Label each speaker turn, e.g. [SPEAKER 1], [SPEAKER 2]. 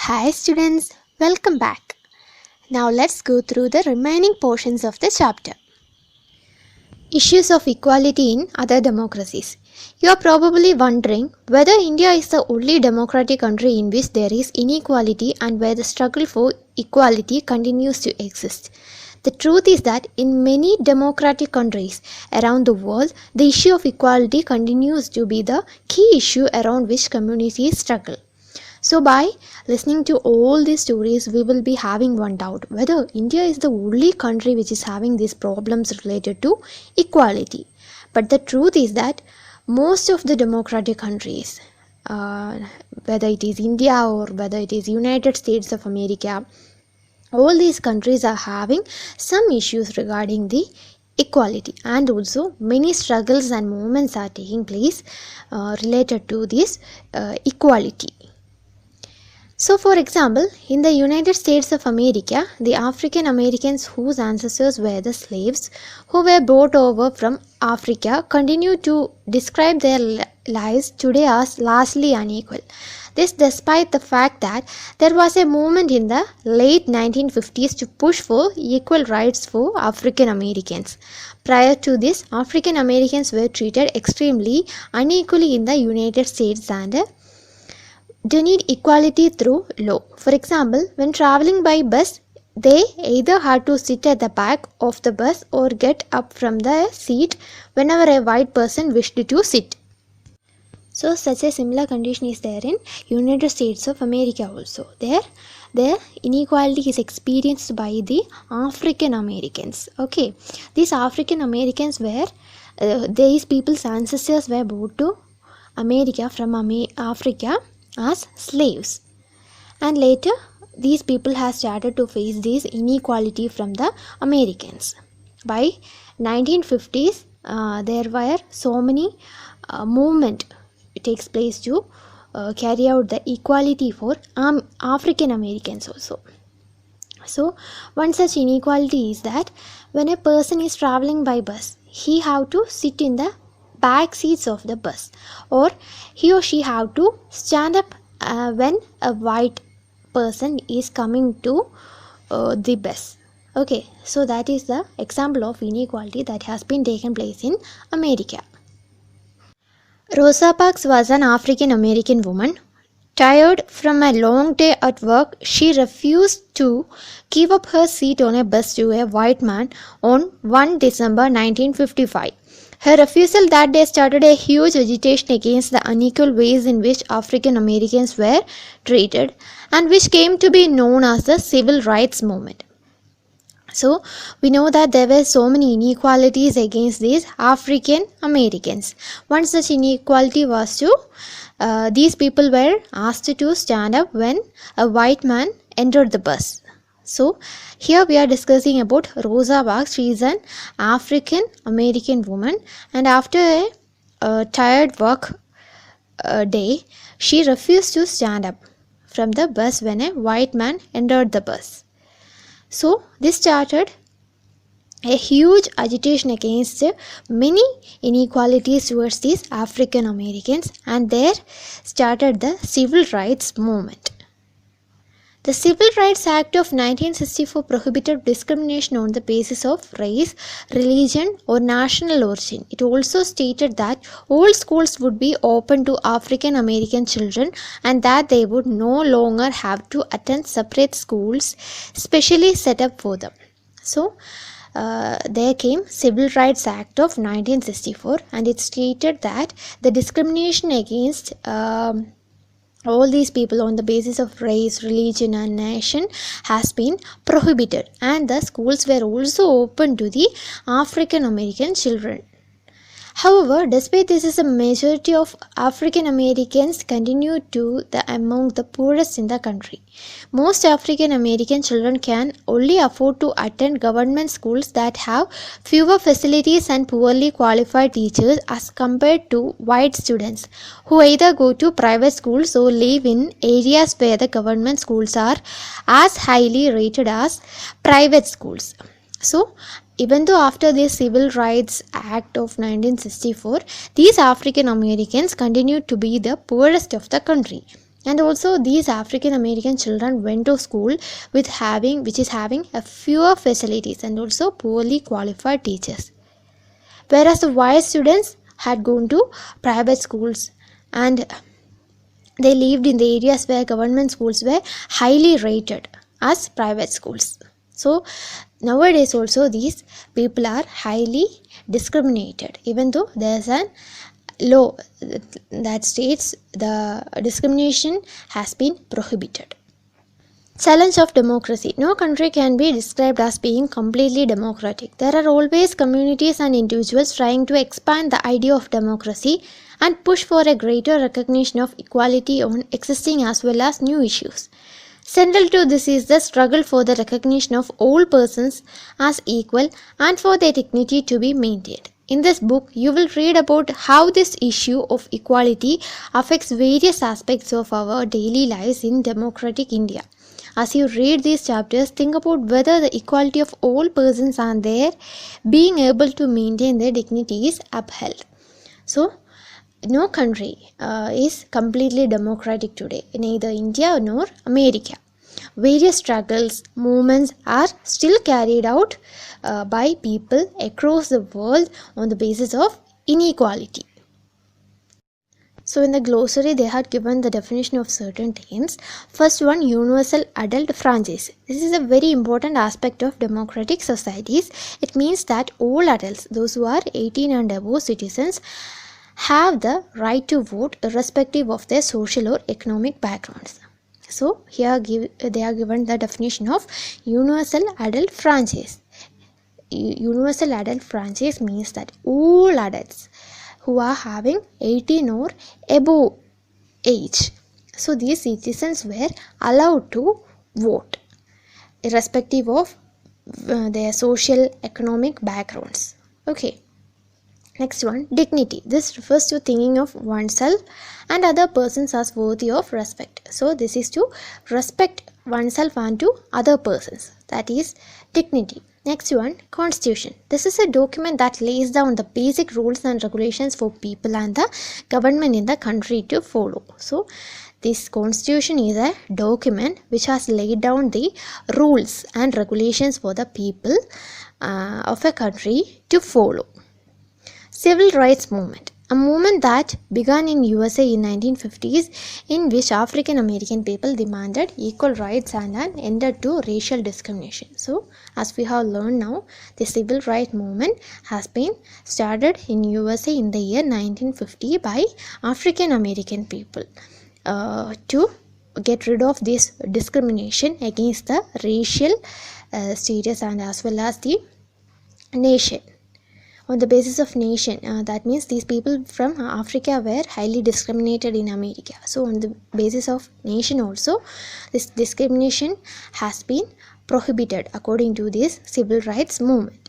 [SPEAKER 1] Hi students, welcome back. Now let's go through the remaining portions of the chapter. Issues of equality in other democracies. You are probably wondering whether India is the only democratic country in which there is inequality and where the struggle for equality continues to exist. The truth is that in many democratic countries around the world, the issue of equality continues to be the key issue around which communities struggle. So by listening to all these stories, we will be having one doubt whether India is the only country which is having these problems related to equality. But the truth is that most of the democratic countries, whether it is India or whether it is United States of America, all these countries are having some issues regarding the equality, and also many struggles and movements are taking place related to this equality. So, for example, in the United States of America, the African Americans whose ancestors were the slaves who were brought over from Africa continue to describe their lives today as largely unequal. This despite the fact that there was a movement in the late 1950s to push for equal rights for African Americans. Prior to this, African Americans were treated extremely unequally in the United States and they need equality through law. For example, when traveling by bus, they either had to sit at the back of the bus or get up from the seat whenever a white person wished to sit. So such a similar condition is there in United States of America also. There inequality is experienced by the African Americans. Okay, these African Americans were these people's ancestors were brought to America from Africa as slaves, and later these people have started to face this inequality from the Americans. By 1950s there were so many movement takes place to carry out the equality for African Americans also. So one such inequality is that when a person is traveling by bus, he have to sit in the back seats of the bus, or he or she have to stand up when a white person is coming to the bus. Okay, so that is the example of inequality that has been taken place in America. Rosa Parks was an African American woman. Tired from a long day at work, she refused to give up her seat on a bus to a white man on 1 December 1955. Her refusal that day started a huge agitation against the unequal ways in which African Americans were treated, and which came to be known as the Civil Rights Movement. So we know that there were so many inequalities against these African Americans. One such inequality was to these people were asked to stand up when a white man entered the bus. So here we are discussing about Rosa Parks. She is an African American woman, and after a tired work day, she refused to stand up from the bus when a white man entered the bus. So this started a huge agitation against many inequalities towards these African Americans, and there started the Civil Rights Movement. The Civil Rights Act of 1964 prohibited discrimination on the basis of race, religion, or national origin. It also stated that all schools would be open to African American children and that they would no longer have to attend separate schools specially set up for them. So, there came Civil Rights Act of 1964, and it stated that the discrimination against all these people on the basis of race, religion and nation has been prohibited, and the schools were also open to the African American children. However, despite this, a majority of African Americans continue to be among the poorest in the country. Most African American children can only afford to attend government schools that have fewer facilities and poorly qualified teachers as compared to white students who either go to private schools or live in areas where the government schools are as highly rated as private schools. So, even though after the Civil Rights Act of 1964, these African Americans continued to be the poorest of the country. And also these African American children went to school which is having a fewer facilities and also poorly qualified teachers, whereas the white students had gone to private schools and they lived in the areas where government schools were highly rated as private schools. So nowadays also these people are highly discriminated, even though there's an law that states the discrimination has been prohibited. Challenge of democracy. No country can be described as being completely democratic. There are always communities and individuals trying to expand the idea of democracy and push for a greater recognition of equality on existing as well as new issues. Central to this is the struggle for the recognition of all persons as equal and for their dignity to be maintained. In this book, you will read about how this issue of equality affects various aspects of our daily lives in democratic India. As you read these chapters, think about whether the equality of all persons and their being able to maintain their dignity is upheld. So, no country is completely democratic today, neither India nor America. Various struggles, movements are still carried out by people across the world on the basis of inequality. So in the glossary they had given the definition of certain terms. First one, universal adult franchise. This is a very important aspect of democratic societies. It means that all adults, those who are 18 and above citizens, have the right to vote irrespective of their social or economic backgrounds. So here they are given the definition of universal adult franchise. Universal adult franchise means that all adults who are having 18 or above age, so these citizens were allowed to vote irrespective of their social economic backgrounds. Okay. Next one, dignity. This refers to thinking of oneself and other persons as worthy of respect. So this is to respect oneself and to other persons. That is dignity. Next one, constitution. This is a document that lays down the basic rules and regulations for people and the government in the country to follow. So this constitution is a document which has laid down the rules and regulations for the people of a country to follow. Civil rights movement, a movement that began in USA in 1950s, in which African American people demanded equal rights and an end to racial discrimination. So as we have learned now, the civil rights movement has been started in USA in the year 1950 by African American people to get rid of this discrimination against the racial status and as well as the nation. On the basis of nation, that means these people from Africa were highly discriminated in America. So on the basis of nation also, this discrimination has been prohibited according to this civil rights movement.